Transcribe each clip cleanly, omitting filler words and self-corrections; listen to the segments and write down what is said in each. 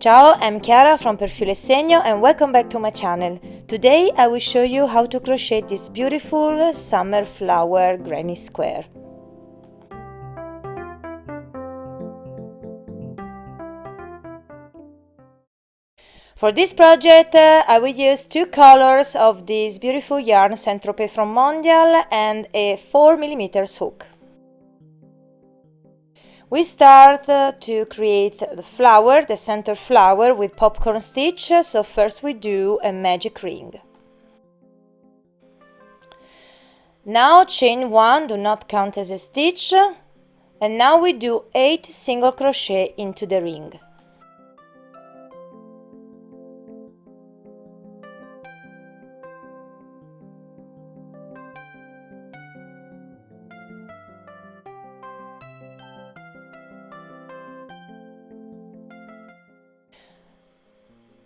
Ciao, I'm Chiara from Filo e Segno and welcome back to my channel. Today I will show you how to crochet this beautiful summer flower granny square. For this project I will use two colors of this beautiful yarn Saint-Tropez from Mondial and a 4mm hook. We start to create the flower, the center flower, with popcorn stitch, so first we do a magic ring. Now chain 1, do not count as a stitch, and now we do 8 single crochet into the ring.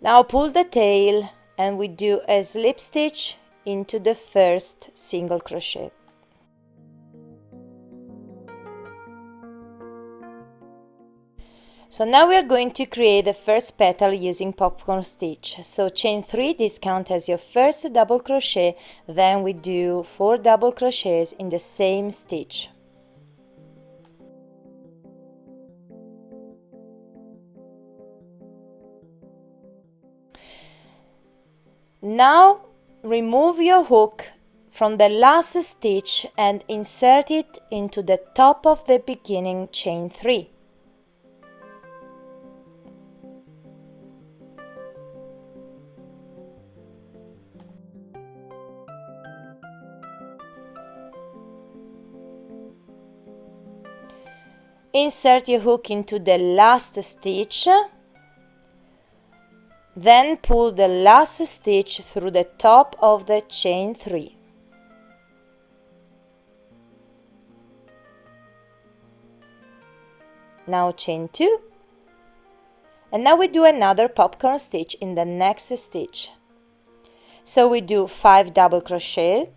Now pull the tail and we do a slip stitch into the first single crochet. So now we are going to create the first petal using popcorn stitch. So chain 3, this counts as your first double crochet, then we do 4 double crochets in the same stitch. Now remove your hook from the last stitch and insert it into the top of the beginning chain 3. Insert your hook into the last stitch, then pull the last stitch through the top of the chain 3. Now chain 2, and now we do another popcorn stitch in the next stitch. So we do 5 double crochet,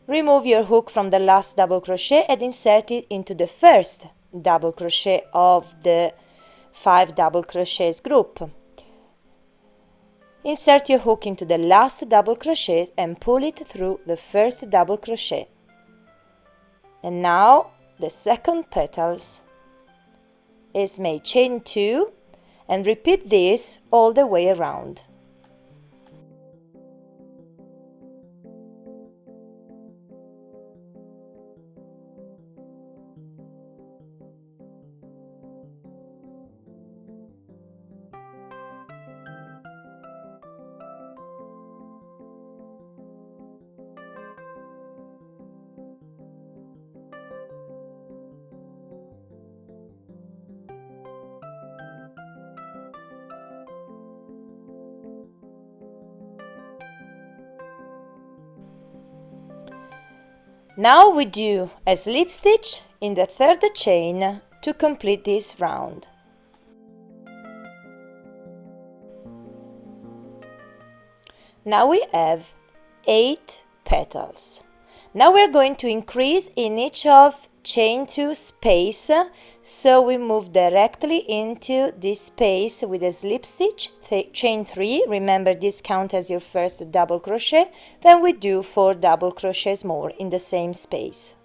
remove your hook from the last double crochet and insert it into the first double crochet of the 5 double crochets group. Insert your hook into the last double crochet and pull it through the first double crochet. And now the second petals is made. Chain 2 and repeat this all the way around. Now we do a slip stitch in the third chain to complete this round. Now we have 8 petals. Now we're going to increase in each of chain 2 space, so we move directly into this space with a slip stitch, chain 3, remember this counts as your first double crochet, then we do 4 double crochets more in the same space.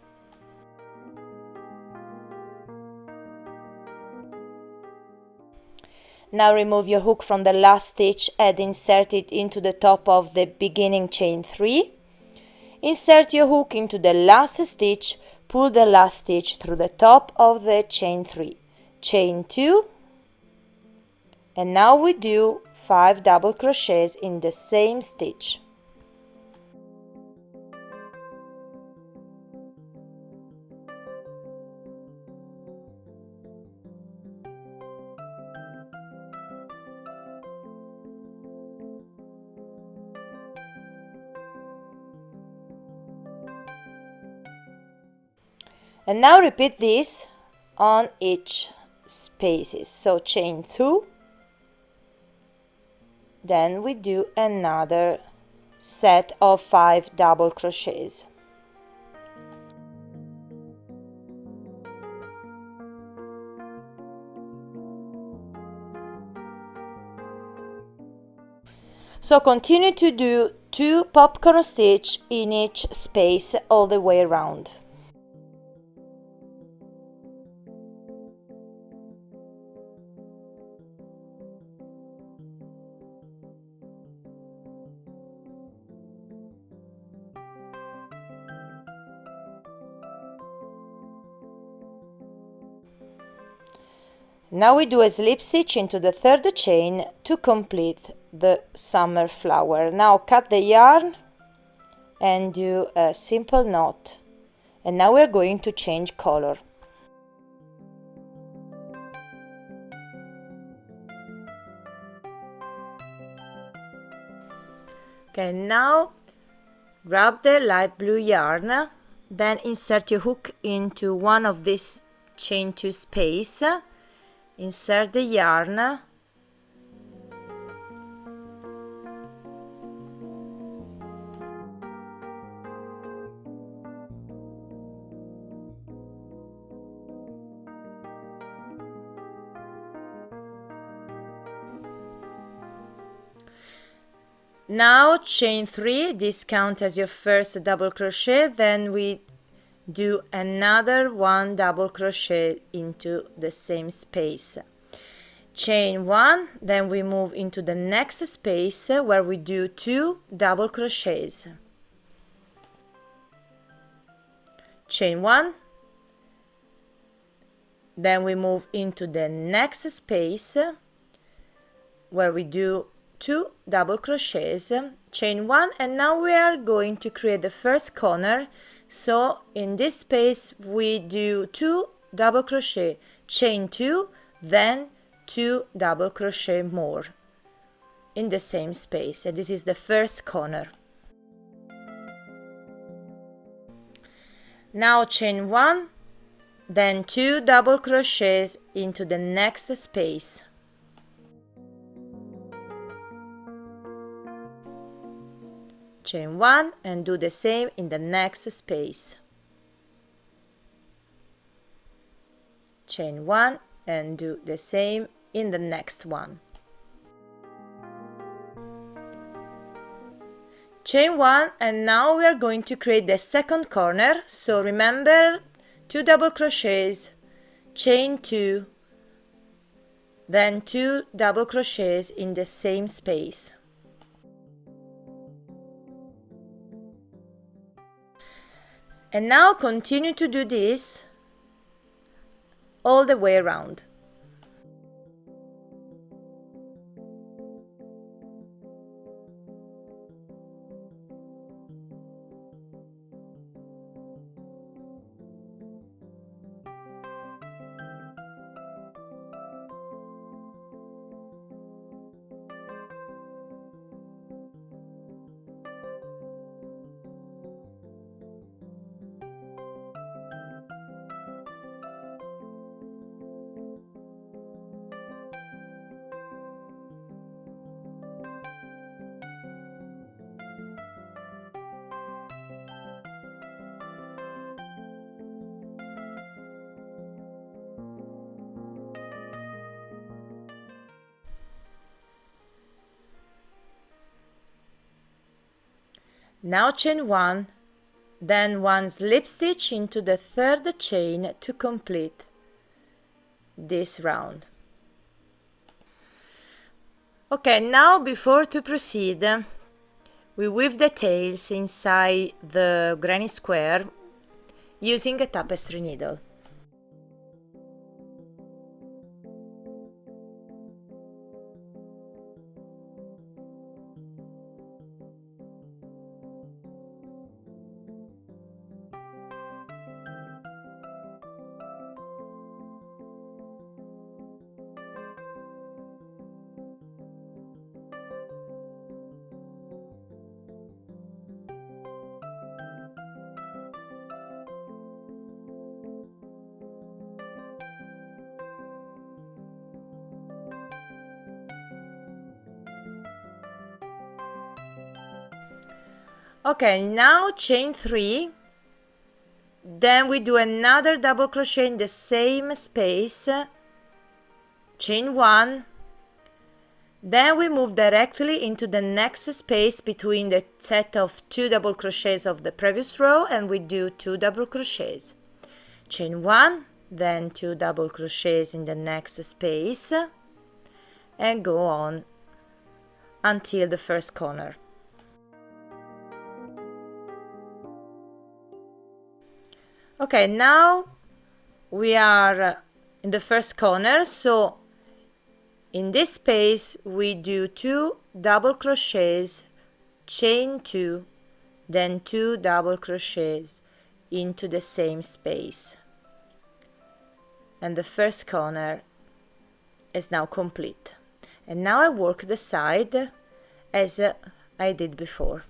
Now remove your hook from the last stitch and insert it into the top of the beginning chain 3. Insert your hook into the last stitch, pull the last stitch through the top of the chain 3. Chain 2, and now we do 5 double crochets in the same stitch. And now repeat this on each spaces. So chain 2, then we do another set of 5 double crochets. So continue to do 2 popcorn stitch in each space all the way around. Now we do a slip stitch into the third chain to complete the summer flower. Now cut the yarn and do a simple knot. And now we're going to change color. Okay, now grab the light blue yarn, then insert your hook into one of these chain 2 space. Insert the yarn, now chain 3, this counts as your first double crochet, then we do another 1 double crochet into the same space. Chain 1, then we move into the next space where we do 2 double crochets. Chain 1, then we move into the next space where we do 2 double crochets, chain 1, and now we are going to create the first corner. So in this space we do 2 double crochet, chain 2, then 2 double crochet more in the same space, and this is the first corner. Now chain 1, then 2 double crochets into the next space. Chain 1 and do the same in the next space. Chain 1 and do the same in the next one. Chain 1, and now we are going to create the second corner. So remember, 2 double crochets, chain 2, then 2 double crochets in the same space. And now continue to do this all the way around. Now chain 1, then 1 slip stitch into the third chain to complete this round. Okay, now before to proceed, we weave the tails inside the granny square using a tapestry needle. Okay, now chain 3, then we do another double crochet in the same space, chain 1, then we move directly into the next space between the set of 2 double crochets of the previous row, and we do 2 double crochets, chain 1, then 2 double crochets in the next space, and go on until the first corner. Okay, now we are in the first corner, so in this space we do 2 double crochets, chain 2, then 2 double crochets into the same space, and the first corner is now complete. And now I work the side as I did before.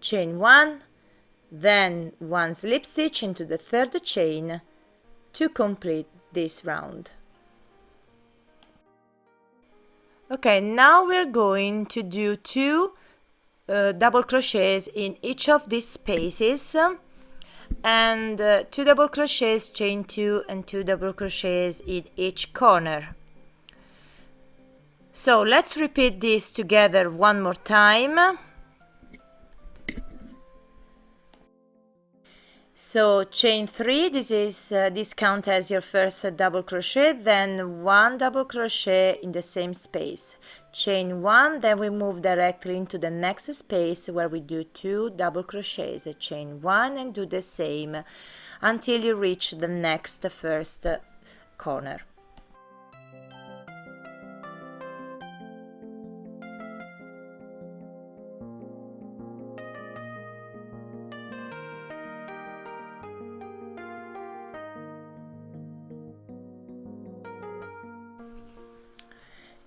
Chain 1, then 1 slip stitch into the third chain to complete this round. Okay, now we're going to do 2 double crochets in each of these spaces, and 2 double crochets, chain 2, and 2 double crochets in each corner. So let's repeat this together one more time. So chain 3, this counts as your first double crochet, then 1 double crochet in the same space, chain 1, then we move directly into the next space where we do 2 double crochets, chain 1, and do the same until you reach the next first corner.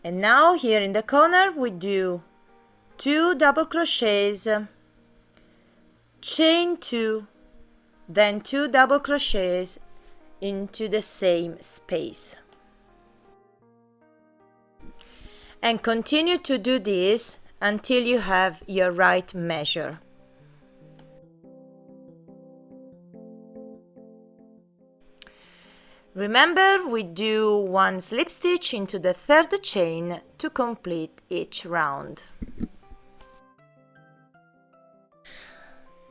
And now here in the corner we do 2 double crochets, chain 2, then 2 double crochets into the same space. And continue to do this until you have your right measure. Remember, we do 1 slip stitch into the third chain to complete each round.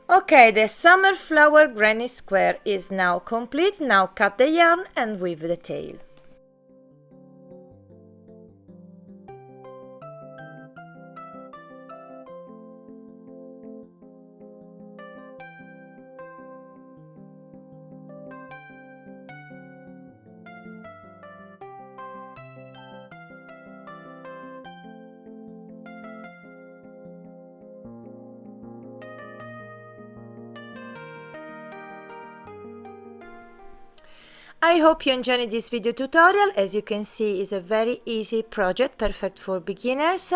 Okay, the summer flower granny square is now complete. Now cut the yarn and weave the tail. I hope you enjoyed this video tutorial. As you can see, it's a very easy project, perfect for beginners.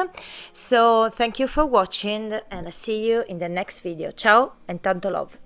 So thank you for watching and I see you in the next video. Ciao and tanto love!